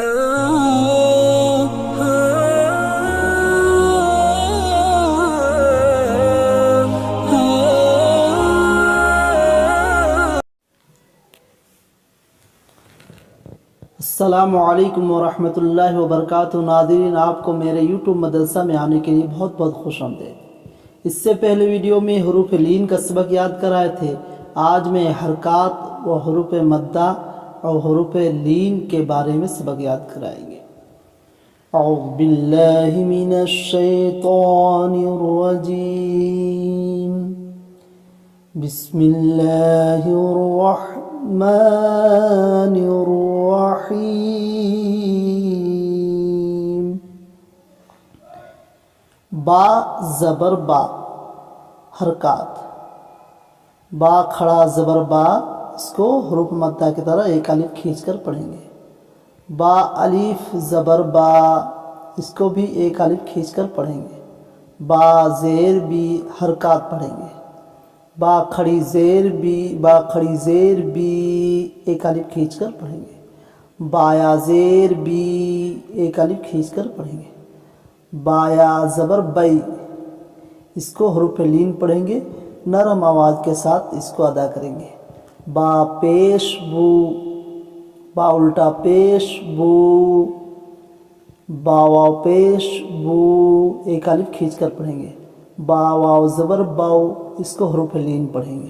السلام علیکم ورحمۃ اللہ وبرکاتہ۔ ناظرین، آپ کو میرے یوٹیوب مدرسہ میں آنے کے لیے بہت بہت خوش آمدید۔ اس سے پہلے ویڈیو میں حروف لین کا سبق یاد کرائے تھے۔ آج میں حرکات و حروف مدہ اور حروف لین کے بارے میں سبق یاد کرائیں گے۔ اعوذ باللہ من الشیطان الرجیم، بسم اللہ الرحمن الرحیم۔ با زبر با، حرکات۔ با کھڑا زبر با، اس کو حروف مدہ کی طرح ایک الف کھینچ کر پڑھیں گے۔ با الف زبر با، اس کو بھی ایک الف کھینچ کر پڑھیں گے۔ با زیر بھی، حرکات پڑھیں گے۔ با کھڑی زیر بھی، با کھڑی زیر بھی، ایک الف کھینچ کر پڑھیں گے۔ بایا زیر بھی، ایک الف کھینچ کر پڑھیں گے۔ بایا زبر بئی، اس کو حروف لین پڑھیں گے، نرم آواز کے ساتھ اس کو ادا کریں گے۔ با پیش بو، با الٹا پیش بو، با واو پیش بو، ایک الف کھینچ کر پڑھیں گے۔ با واو زبر باؤ، اس کو حروف لین پڑھیں گے۔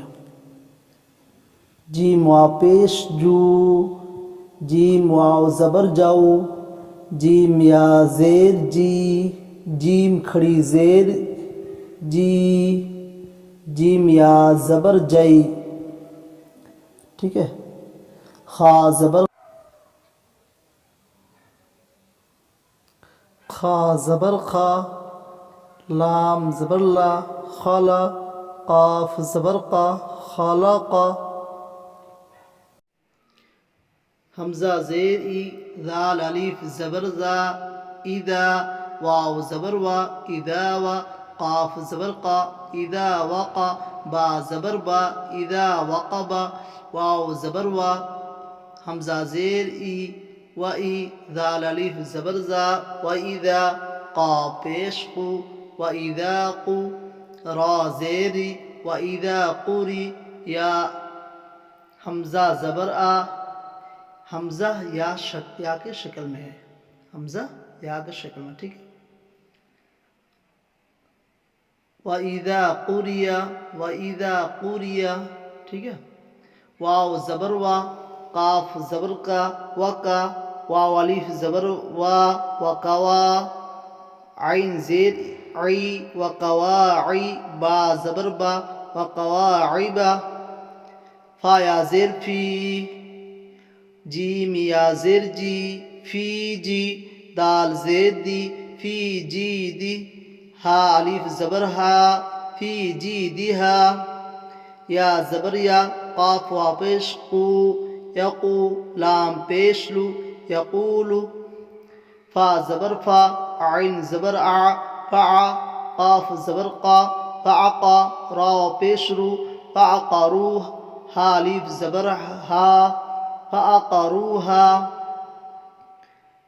جیم واو پیش جو، جیم واو زبر جاؤ، جیم یا زیر جی، جیم کھڑی زیر جی، جیم یا زبر جئی، ٹھیک ہے۔ خا زبر خا زبر خا، لام زبر لا، خلا۔ قاف زبر قا، خلقا۔ حمزہ زیر ای، ذال الف زبر ذا، اذا۔ واو زبر وا، اذا وا۔ قاف زبر قا، اذا وقا۔ با زبر با، اذا وقبا۔ واو زبر وا، حمزہ زیر ای، و ای۔ ذال الف زبر ذا، و اذا۔ قا پیش قو، و اذا قو۔ را زیری، و اذا قری۔ یا حمزہ زبر آ، حمزہ یا کے شکل میں ہے، حمزہ یا کے شکل میں، ٹھیک ہے۔ و اذا قری، و اذا قری، ٹھیک ہے۔ واو زبر وا، قاف زبر کا، وکا۔ واو الف زبر وا، وکوا۔ عین زیر عی، وقواعی۔ با زبر با، وقواعبا۔ فا یا زیر فی، جیم یا زیر جی، فی جی۔ دال زیر دی، فی جی دی۔ ہا الف زبر ہا، فی جی دی ہا۔ یا زبر یا، قاف وا پیش قو، یقو۔ لام پیش لو، یقولو۔ فا زبر فا، عین زبر ع، فع۔ قاف زبر قا، فعقا۔ را پیش رو، فعقرو۔ ہا الف زبر ہا، فعقروہا۔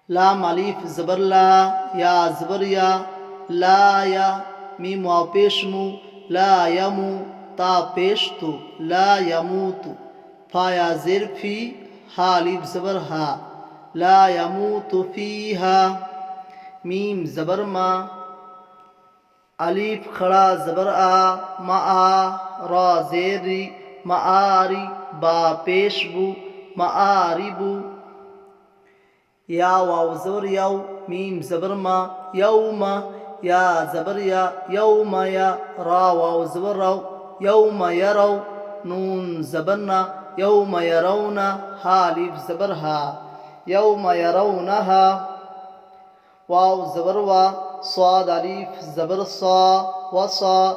لام الف زبر لا، یا زبر یا، لا یا۔ میم واو پیش مو، لا یمو۔ تا پیش تو، لا یموت۔ فا یا زیر فی، ہا الف زبر ہا، لا یموت فیہا۔ میم زبر ما، الف کھڑا زبر آ، معا۔ را زیر ری، معاری۔ با پیش بو، معاربو۔ یا واو زبر یو، میم زبر ما، یوم۔ یا زبر یا، یوم یا۔ را واو زبر رو، یوم یرو۔ نون زبر نا، یوم یرون۔ ہا الف زبر ہا، یوم یرونہا۔ واو زبر وا، صاد الف زبر صا، وصا۔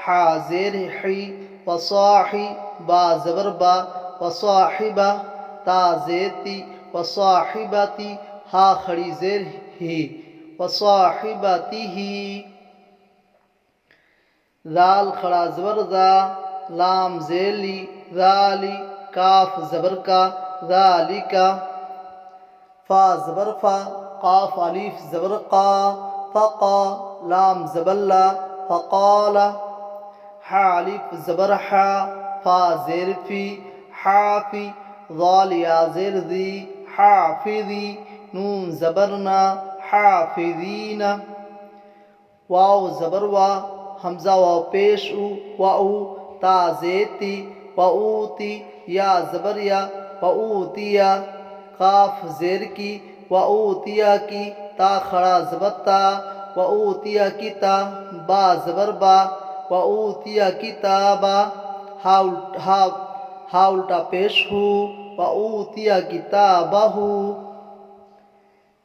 حا زیر حی، وصاحی۔ با زبر با، وصاحبہ۔ تا زیر تی، وصاحبتی۔ ہا کھڑی زیر ہی، وصاحبتہ۔ ذال کھڑا زبر ذا، لام زیر لی، ذالی۔ کاف زبر کا، ذالکا۔ فا زبر فا قاف الف زبر قا فقا لام زبر لا فقال حا الف زبر حا فا زیر فی حافی ضال یا زیر ذی حافظی نون زبرنا حافظین واو زبر وا حمزہ واو پیش او واو تا زیتی واوتی یا زبر یا واوتیا قاف زیر کی واوتیا کی تا کھڑا زبر تا واوتیا کی تا با زبر با واوتیا کتابا ہا الٹا پیش ہو واوتیا کتابہ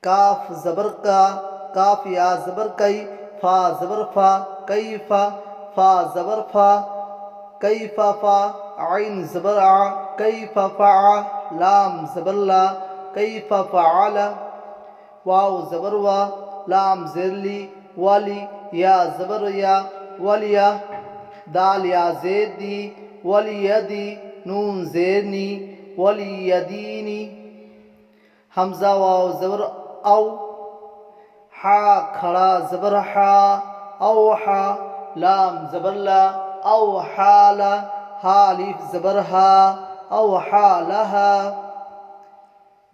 کاف زبر کا کاف یا زبر کئی فا زبر فا کیفا فا زبر فا کیفا فا عین زبر ع کیفا فع لام زبر لا کیفا فعل واو زبر وا لام زیر لی ولی یا زبر یا ولیا دال یا زید دی ولیدی نون زیرنی ولیدینی حمزہ واو زبر او حا کھڑا زبر حا اوحا لام زبر لا اوحالا ہا الف زبر ہا اوحالہا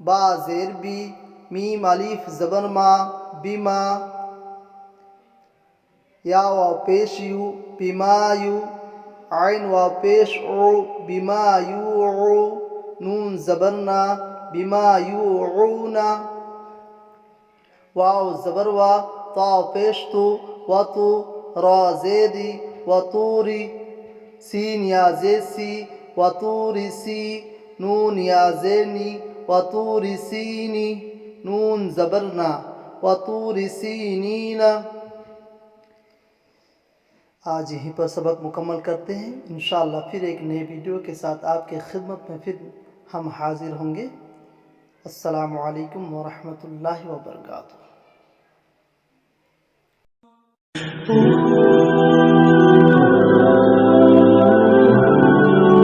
با زیر بی میم الف زبر ما بما یا واو پیش یو بما یو عین واو پیش عو بما یوعو نون زبرنا بما یوعونا واو زبر وا تا پیش تو وتو را زیدی وطوری سین یا زید سی وطوری سی نون یا زینی وطوری سینی نون زبرنا وطوری سینینا آج یہیں پر سبق مکمل کرتے ہیں انشاءاللہ پھر ایک نئے ویڈیو کے ساتھ آپ کے خدمت میں پھر ہم حاضر ہوں گے السلام علیکم ورحمۃ اللہ وبرکاتہ